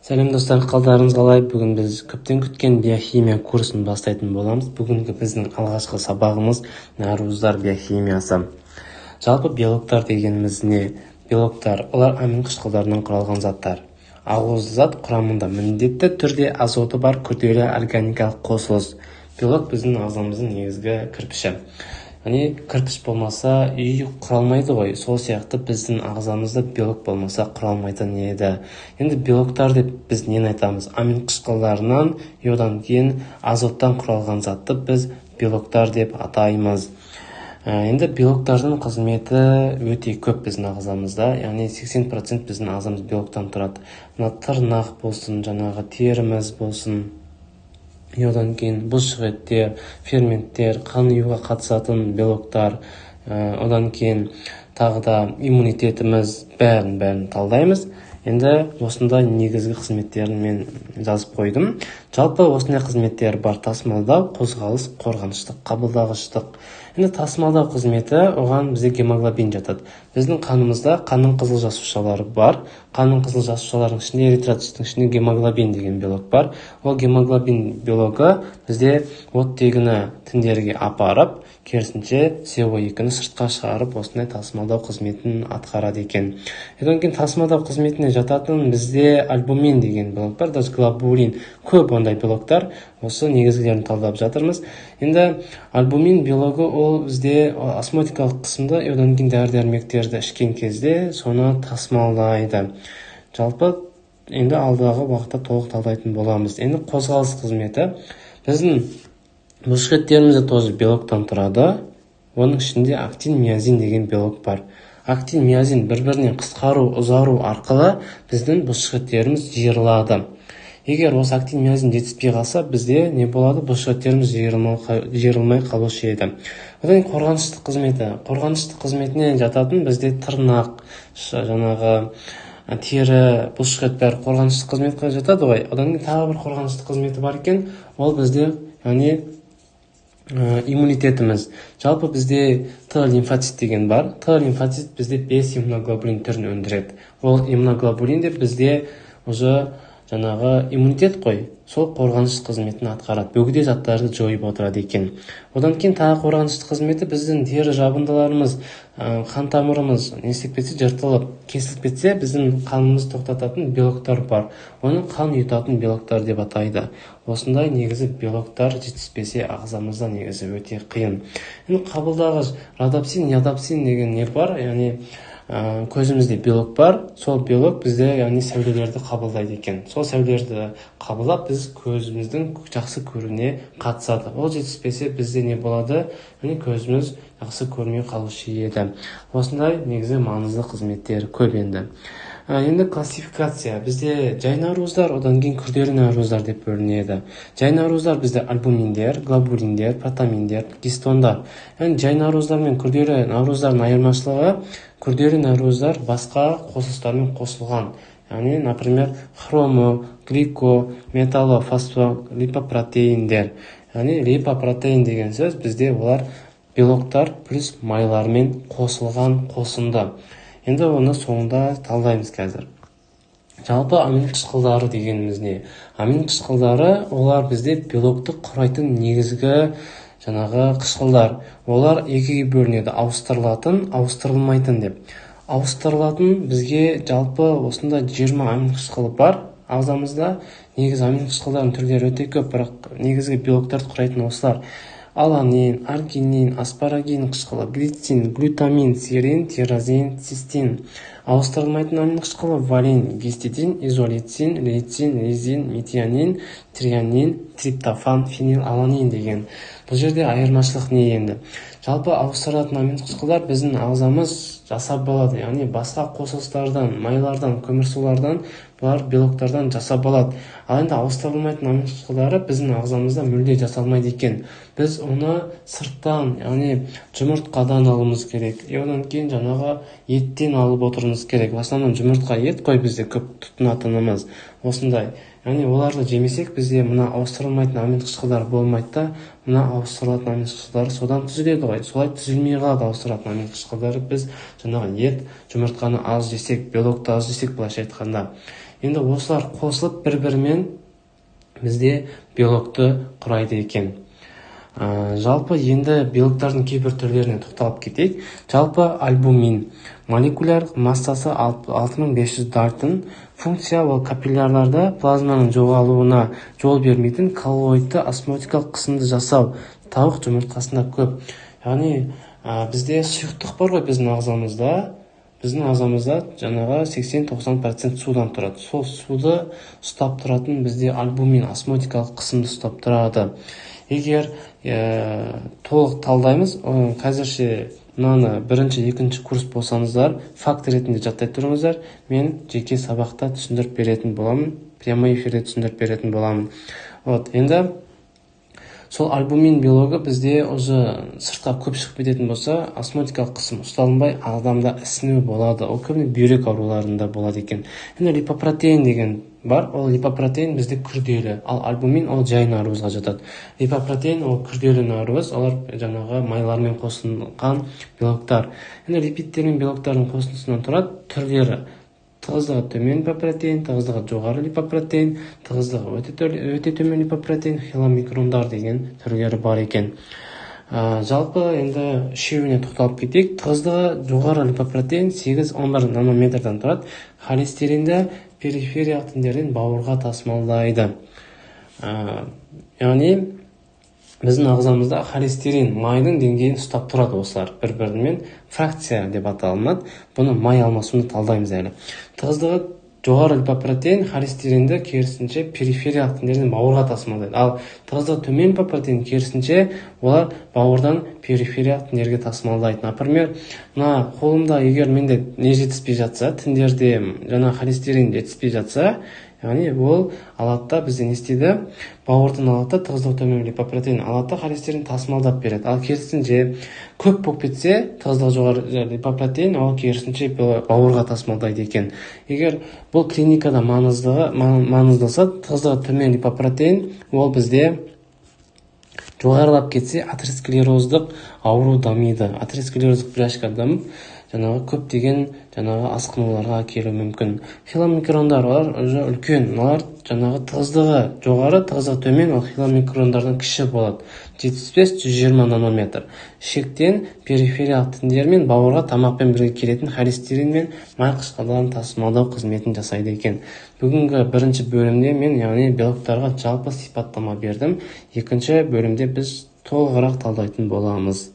Сәлем достар, қалдарыңыз қалай? Бүгін біз көптен күткен биохимия курсын бастайтын боламыз. Бүгінгі біздің алғашқы сабағымыз наруздар биохимиясы. Жалпы белоктар дегеніміз не? Белоктар, олар амин қышқылдарынан құралған заттар. Ал осы зат құрамында міндетті түрде азоты бар күрделі органикалық қосылыс. Белок біздің ағзамыздың негізгі кірпіші. Кірпіш болмаса үй құралмайды ғой. Сол сияқты біздің ағзамызда белок болмаса құралмайтын еді. Енді белоктар деп біз нені айтамыз? Амин қышқылдарынан, одан кейін азоттан құралған затты біз белоктар деп атаймыз. Енді белоктардың қызметі өте көп біздің ағзамызда. 80% біздің ағзамыз белоктан тұрады. Тырнақ болсын, теріміз болсын, одан кейін бұлшықеттер, ферменттер, қан ұюға қатысатын белоктар, одан кейін тағы да иммунитетіміз, бәрін талдаймыз. Енді осындай негізгі қызметтерін мен жазып қойдым. Жалпы осындай қызметтер бар: тасымалдау, қозғалыс, қорғаныштық, қабылдағыштық. Енді тасымалдау қызметі, оған бізде гемоглобин жатады. Біздің қанымызда қанның қызыл жасушалары бар. Қанның қызыл жасушаларының ішінде, эритроцитің ішінде гемоглобин деген белок бар. Ол гемоглобин белогы бізде оттегіні тіндерге апарып, керісінше CO2-ні сыртқа шығарып, осындай тасымалдау қызметін атқарады екен. Одан кейін тасымалдау қызметіне жататын бізде альбумин деген белок бар, глобулин. Көп ондай белоктар. Осы негізгілерін талдап жатырмыз. Енді альбумин белогы ол бізде осмотикалық қысымда, одан кейін дәрі-дәрмектерді ішкен кезде соны тасымалдайды. Жалпы енді алдағы уақытта толық талдайтын боламыз. Енді қозғалыс қызметі. Біздің бұлшықеттерімізде тоже белоктан тұрады. Оның ішінде актин, миозин деген белок бар. Актин, миозин бір-бірінен қысқару, ұзару арқылы біздің бұлшықеттеріміз жиырылады. Егер осы актин, миозин жетіспей қалса, бізде не болады? Бұлшықеттеріміз жиырылмай қалушы еді. Одан қорғаныштық қызметі. Қорғаныштық қызметіне жататын бізде тырнақ, тері, бұлшықет бәрі қорғаныштық қызметке жатады ғой. Одан кейін тағы бір қорғаныштық қызметі бар екен. Ол бізде иммунитетіміз. Жалпы бізде Т лимфоцит деген бар. Т лимфоцит бізде 5 иммуноглобулин түрін өндіреді. Ол иммуноглобулин деп бізде уже иммунитет қой. Сол қорғаныштық қызметін атқарады. Бөгде заттарды жойып отырады екен. Одан кейін тағы қорғаныштық қызметі біздің тері жабындыларымыз, қан тамырымыз не істеп кетсе, жыртылып, кесіліп кетсе, біздің қанымызды тоқтататын белоктар бар. Оны қан ұйытатын белоктар деп атайды. Осындай негізі белоктар жетіспесе ағзамызда негізі өте қиын. Енді қабылдағыш родопсин, ядопсин деген не бар? Көзімізде белок бар. Сол белок бізде сәулелерді қабылдайды екен. Сол сәулелерді қабылдап, біз көзіміздің жақсы көруіне қатысады. Ол жетіспесе бізде не болады? Көзіміз жақсы көрмей қалушы еді. Осындай негізі маңызды қызметтер көп енді. Енді классификация. Бізде жай наруздар, одан кейін күрделі наруздар деп бөлінеді. Жай наруздар бізде альбуминдер, глобулиндер, протаминдер, гистондар. Жай наруздар мен күрделі наруздардың айырмашылығы: күрделі наруздар басқа қосылыстармен қосылған. Например, хромо, глико, металло, фосфо, липопротеиндер. Липопротеин деген сөз бізде олар белоктар плюс майлармен қосылған қосынды. Енді оны соңында талдаймыз қазір. Жалпы амин қышқылдары дегеніміз не? Амин қышқылдары олар бізде белокты құрайтын негізгі қышқылдар. Олар екіге бөлінеді: ауыстырылатын, ауыстырылмайтын деп. Ауыстырылатын бізге жалпы осында 20 амин қышқылы бар ағзамызда. Негізі амин қышқылдардың түрлері өте көп, бірақ негізгі белоктарды құрайтын осылар: аланин, аргинин, аспарагин қышқылы, глицин, глютамин, серин, тирозин, цистин. Ауыстырылмайтын амин қышқылы: валин, гистидин, изолицин, лейцин, лизин, метионин, трианин, триптофан, фенилаланин деген. Бұл жерде айырмашылық не енді? Жалпы ауыстырылатын амин қышқылдар біздің ағзамыз жасап болады. Басқа қосылыстардан, майлардан, көмірсулардан, бұлар белоктардан жасап болады. Ал енді ауыстырылмайтын амин қышқылдары біздің ағзамызда мүлде жасалмайды екен. Біз оны сырттан, жұмыртқадан алуымыз керек. Одан кейін еттен алып отыруымыз керек. В основном жұмыртқа, ет қой бізде көп тұтынатынымыз. Осындай. Оларды жемесек, бізде мына ауыстырылмайтын амин қышқылдар болмайды да, мына ауыстырылатын амин қышқылдары содан түзіледі ғой. Солай түзілмей қалады ауыстырылатын амин қышқылдары. Біз ет, жұмыртқаны аз жесек, белокты аз жесек, былайша айтқанда. Енді осылар қосылып бір-бірімен бізде белокты құрайды екен. Жалпы енді белоктардың кейбір түрлеріне тоқталып кетейік. Жалпы альбумин молекуляр массасы 6500 дартын, функция ол капиллярларда плазманың жоғалуына жол бермейтін коллоидты осмотикалық қысымды жасау. Тауық жұмыртқасында көп. Яғни бізде сұйықтық бар ғой біздің ағзамызда. Біздің ағзамызда жаңағы 80-90% судан тұрады. Сол суды ұстап тұратын бізде альбумин осмотикалық қысымды ұстап тұрады. Егер толық талдаймыз, қазірше мынаны бірінші, екінші курс болсаңыздар, факт ретінде жаттай тұрыңыздар. Мен жеке сабақта түсіндіріп беретін боламын, прямой эфирде түсіндіріп беретін боламын. Енді сол альбумин белогы бізде уже сыртқа көп шығып кететін болса, осмотикалық қысым ұсталынбай адамда ісіну болады. Ол көбіне бүйрек ауруларында болады екен. Енді липопротеин деген бар. Ол липопротеин бізде күрделі, ал альбумин ол жай наркозға жатады. Липопротеин ол күрделі наркоз, олар жаңағы майлармен қосылған белоктар. Енді липидтер мен белоктардың қосылысынан тұрады. Түрлері: тығыздығы төмен липопротеин, тығыздығы жоғары липопротеин, тығыздығы өте төмен липопротеин, хиломикрондар деген түрлері бар екен. Жалпы енді үшеуіне тоқталып кетейік. Тығыздығы жоғары липопротеин 8-11 нанометрден тұрады. Холестеринді перифериялық тіндерден бауырға тасымалдайды. Яғни біздің ағзамызда холестерин майдың деңгейін ұстап тұрады. Осылар бір-бірімен фракция деп аталынады. Бұны май алмасуында талдаймыз әлі. Тығыздығы жоғары липопротеин холестеринді керісінше перифериялық тіндерден бауырға тасымалдайды. Ал тығыздығы төмен липопротеин керісінше олар бауырдан перифериялық тіндерге тасымалдайды. Например, мына қолымда егер менде не жетіспей жатса, тіндерде жаңа холестерин жетіспей жатса, яғни ол алатта бізде не істейді? Бауырдан алатта тығыздығы төмен липопротеин алатта холестерин тасымалдап береді. Ал керісінше көп болып кетсе, тығыздығы жоғары липопротеин ол керісінше бауырға тасымалдайды екен. Егер бұл клиникада маңыздылса, тығыздығы төмен липопротеин ол бізде жоғарылап кетсе, атеросклероздық ауру дамиды. Атеросклероздық бляшка дамып, жаңағы көптеген асқынуларға келуі мүмкін. Хиломикрондар олар уже үлкен, олар жаңағы тығыздығы жоғары, тығыздығы төмен, ол хиломикрондардан кіші болады. 75-120 нанометр. Шектен перифериялық тіндер мен бауырға тамақпен бірге келетін холестерин мен май қышқылдарын тасымалдау қызметін жасайды екен. Бүгінгі бірінші бөлімде мен яғни белоктарға жалпы сипаттама бердім. Екінші бөлімде біз толығырақ талдайтын боламыз.